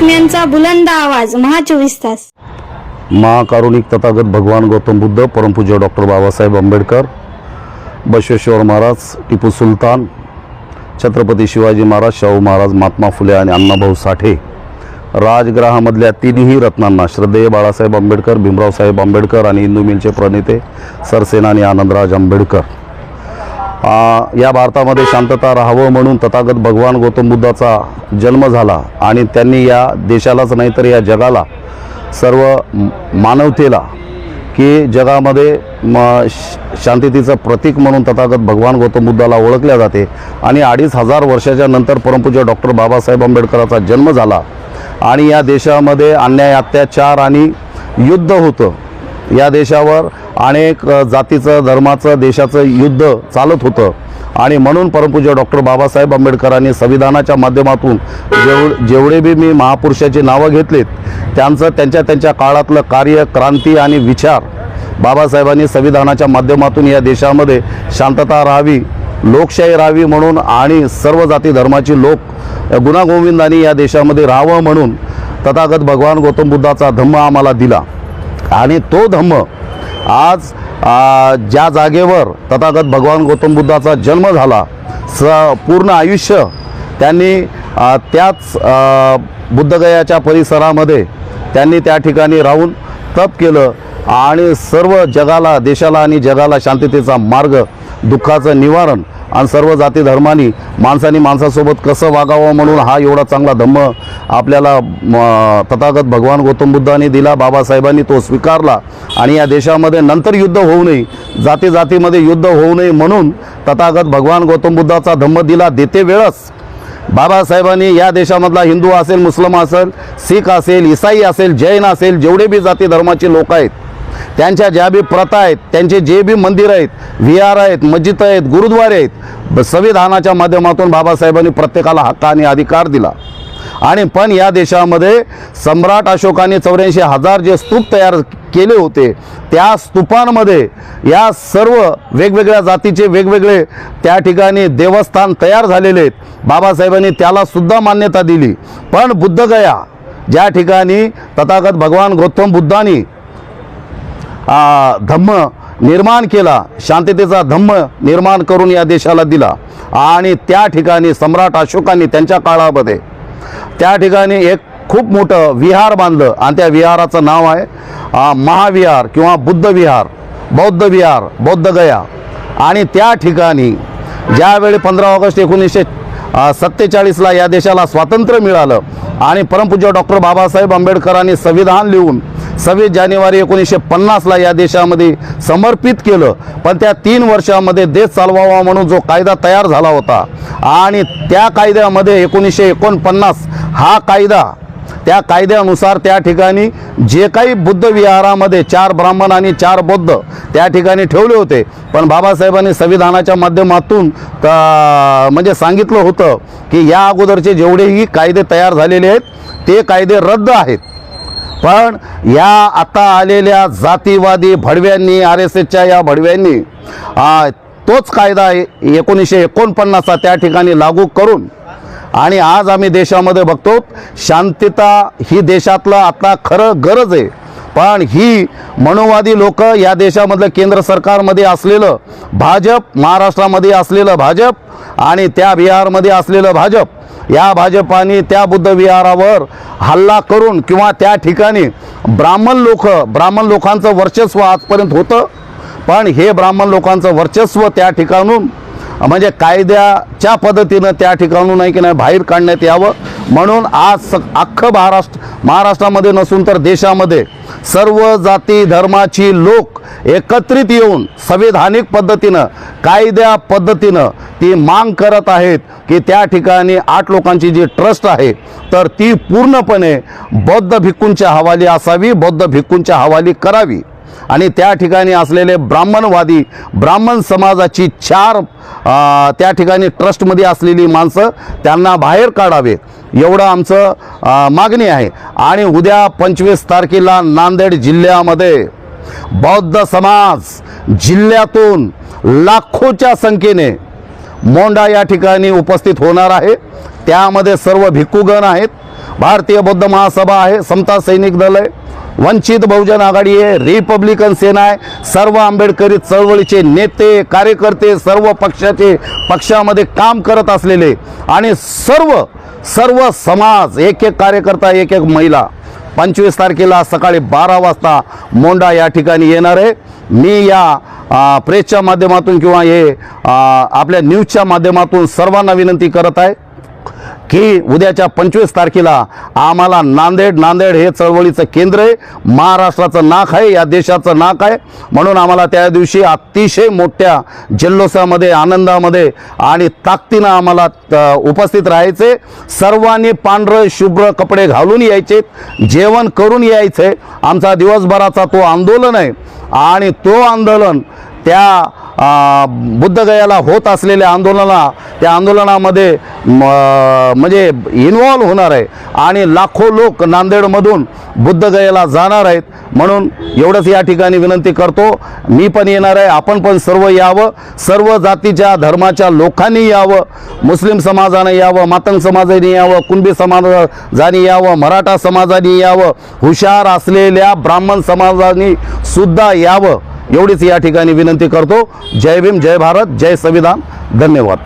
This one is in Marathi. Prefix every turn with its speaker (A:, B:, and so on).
A: बातम्यांचा बुलंद आवाज महा 24 तास।
B: महाकारुणिक तथागत भगवान गौतम बुद्ध, परमपूज्य डॉक्टर बाबासाहेब आंबेडकर, बसवेश्वर महाराज, टिपू सुलतान, छत्रपती शिवाजी महाराज, शाहू महाराज, महात्मा फुले आणि अण्णाभाऊ साठे राजगृहामधल्या तिन्ही रत्नांना श्रद्धेय बाळासाहेब आंबेडकर, भीमराव साहेब आंबेडकर आणि हिंदू मिलचे प्रणेते सरसेनानी आनंदराज आंबेडकर या भारतामध्ये शांतता राहावं म्हणून तथागत भगवान गौतम बुद्धाचा जन्म झाला आणि त्यांनी या देशालाच नाही तर या जगाला, सर्व मानवतेला की जगामध्ये शांततेचं प्रतीक म्हणून तथागत भगवान गौतम बुद्धाला ओळखल्या जाते। आणि 2500 वर्षाच्या नंतर परमपूज्य डॉक्टर बाबासाहेब आंबेडकरांचा जन्म झाला आणि या देशामध्ये अन्याय, अत्याचार आणि युद्ध होतं। या देशावर अनेक जातीचं, धर्माचं, देशाचं युद्ध चालत होतं आणि म्हणून परमपूज्य डॉक्टर बाबासाहेब आंबेडकरांनी संविधानाच्या माध्यमातून जेवढे बी मी महापुरुषाची नावं घेतलीत त्यांचं त्यांच्या काळातलं कार्य, क्रांती आणि विचार बाबासाहेबांनी संविधानाच्या माध्यमातून या देशामध्ये शांतता राहावी, लोकशाही राहावी म्हणून आणि सर्व जाती धर्माची लोक गुण्यागोविंदाने या देशामध्ये राहावं म्हणून तथागत भगवान गौतम बुद्धाचा धम्म आम्हाला दिला। आणि तो धम्म आज ज्या जागेवर तथागत भगवान गौतम बुद्धाचा जन्म झाला, पूर्ण आयुष्य त्यांनी त्याच बुद्धगयाच्या परिसरामध्ये त्यांनी त्या ठिकाणी राहून तप केलं आणि सर्व जगाला, देशाला आणि जगाला शांततेचा मार्ग, दुःखाचं निवारण आणि सर्व जाती धर्मांनी माणसांनी माणसासोबत कसं वागावं म्हणून हा एवढा चांगला धम्म आपल्याला तथागत भगवान गौतम बुद्धांनी दिला। बाबासाहेबांनी तो स्वीकारला आणि या देशामध्ये नंतर युद्ध होऊ नये, जाती जातीमध्ये युद्ध होऊ नये म्हणून तथागत भगवान गौतम बुद्धाचा धम्म दिला। देते वेळस बाबासाहेबांनी या देशामधला हिंदू असेल, मुस्लिम असेल, शीख असेल, ईसाई असेल, जैन असेल, जेवढे बी जाती धर्माचे लोक आहेत त्यांच्या ज्या बी प्रथा आहेत, त्यांचे जे बी मंदिर आहेत, विहार आहेत, मस्जिद आहेत, गुरुद्वारे आहेत, संविधानाच्या माध्यमातून बाबासाहेबांनी प्रत्येकाला हक्क आणि अधिकार दिला। आणि पण या देशामध्ये सम्राट अशोकाने 84,000 जे स्तूप तयार केले होते त्या स्तूपांमध्ये या सर्व वेगवेगळ्या जातीचे वेगवेगळे त्या ठिकाणी देवस्थान तयार झालेले आहेत। बाबासाहेबांनी त्याला सुद्धा मान्यता दिली। पण बुद्धगया ज्या ठिकाणी तथागत भगवान गौतम बुद्धांनी धम्म निर्माण केला, शांततेचा धम्म निर्माण करून या देशाला दिला आणि त्या ठिकाणी सम्राट अशोकांनी त्यांच्या काळामध्ये त्या ठिकाणी एक खूप मोठं विहार बांधलं आणि त्या विहाराचं नाव आहे महाविहार किंवा बुद्ध विहार, बौद्ध विहार, बौद्धगया। आणि त्या ठिकाणी ज्यावेळी 15 ऑगस्ट 1947ला या देशाला स्वातंत्र्य मिळालं आणि परमपूज्य डॉक्टर बाबासाहेब आंबेडकरांनी संविधान लिहून 26 जानेवारी 1950ला या देशामध्ये समर्पित केलं। पण त्या 3 वर्षामध्ये देश चालवावा म्हणून जो कायदा तयार झाला होता आणि त्या कायद्यामध्ये 1949 हा कायदा, त्या कायद्यानुसार त्या ठिकाणी जे काही बुद्ध विहारामध्ये 4 ब्राह्मण आणि 4 बौद्ध त्या ठिकाणी ठेवले होते, पण बाबासाहेबांनी संविधानाच्या माध्यमातून म्हणजे सांगितलं होतं की या अगोदरचे जेवढेही कायदे तयार झालेले आहेत ते कायदे रद्द आहेत। पण या आता आलेल्या जातीवादी भडव्यांनी, RSSच्या या भडव्यांनी तोच कायदा 1949 त्या ठिकाणी लागू करून आणि आज आम्ही देशामध्ये बघतो शांतता ही देशातलं आता खरं गरज आहे। पण ही मनोवादी लोक या देशामधलं केंद्र सरकारमध्ये असलेलं भाजप, महाराष्ट्रामध्ये असलेलं भाजप आणि त्या बिहारमध्ये असलेलं भाजप, या भाजपाने त्या बुद्ध विहारावर हल्ला करून किंवा त्या ठिकाणी ब्राह्मण लोकांचं वर्चस्व आजपर्यंत होतं, पण हे ब्राह्मण लोकांचं वर्चस्व त्या ठिकाणून म्हणजे कायद्याच्या पद्धतीनं त्या ठिकाणून नाही की नाही बाहेर काढण्यात यावं म्हणून आज अख्खं महाराष्ट्रामध्ये नसून तर देशामध्ये सर्व जाती धर्माची लोक एकत्रित येऊन संवैधानिक पद्धतीनं, कायद्या पद्धतीनं ती मांग करत आहेत की त्या ठिकाणी 8 लोकांची जी ट्रस्ट आहे तर ती पूर्णपणे बौद्ध भिक्खूंच्या हवाली असावी, बौद्ध भिक्खूंच्या हवाली करावी आणि त्या ठिकाणी असलेले ब्राह्मणवादी, ब्राह्मण समाजाची 4 त्या ठिकाणी ट्रस्टमध्ये असलेली माणसं त्यांना बाहेर काढावे एवढं आमचं मागणी आहे। आणि उद्या 25 तारखेला नांदेड जिल्ह्यामध्ये बौद्ध समाज जिल्ह्यातून लाखोच्या संख्येने मोंडा या ठिकाणी उपस्थित होणार आहे। त्यामध्ये सर्व भिक्खूगण आहेत भारतीय बौद्ध महासभा आहे, समता सैनिक दल आहे, वंचित बहुजन आघाडी आहे, रिपब्लिकन सेना आहे, सर्व आंबेडकरी चळवळीचे नेते कार्यकर्ते सर्व पक्षामध्ये काम करत असलेले आणि सर्व समाज एक कार्यकर्ता एक महिला 25 तारखेला सकाळी 12 वाजता मोंडा या ठिकाणी येणार आहे. मी या प्रेसच्या माध्यमातून किंवा हे आपल्या न्यूजच्या माध्यमातून सर्वांना विनंती करत आहे की उद्याच्या 25 तारखेला आम्हाला नांदेड हे चळवळीचं केंद्र आहे, महाराष्ट्राचं नाक आहे, या देशाचं नाक आहे. म्हणून आम्हाला त्या दिवशी अतिशय मोठ्या जल्लोषामध्ये आनंदामध्ये आणि ताकदीनं आम्हाला उपस्थित राहायचे. सर्वांनी पांढरं शुभ्र कपडे घालून यायचे, जेवण करून यायचे. आमचा दिवसभराचा तो आंदोलन आहे आणि तो आंदोलन त्या बुद्धगयाला होत असलेल्या त्या आंदोलनामध्ये म्हणजे इन्व्हॉल्व होणार आहे आणि लाखो लोक नांदेडमधून बुद्धगयाला जाणार आहेत. म्हणून एवढंच या ठिकाणी विनंती करतो. मी पण येणार आहे, आपण पण सर्व यावं, सर्व जातीच्या धर्माच्या लोकांनी यावं, मुस्लिम समाजाने यावं, मातंग समाजाने यावं, कुणबी समाजाने यावं, मराठा समाजाने यावं, हुशार असलेल्या ब्राह्मण समाजाने सुद्धा यावं, एवढीच या ठिकाणी विनंती करतो. जय भीम, जय भारत, जय संविधान. धन्यवाद.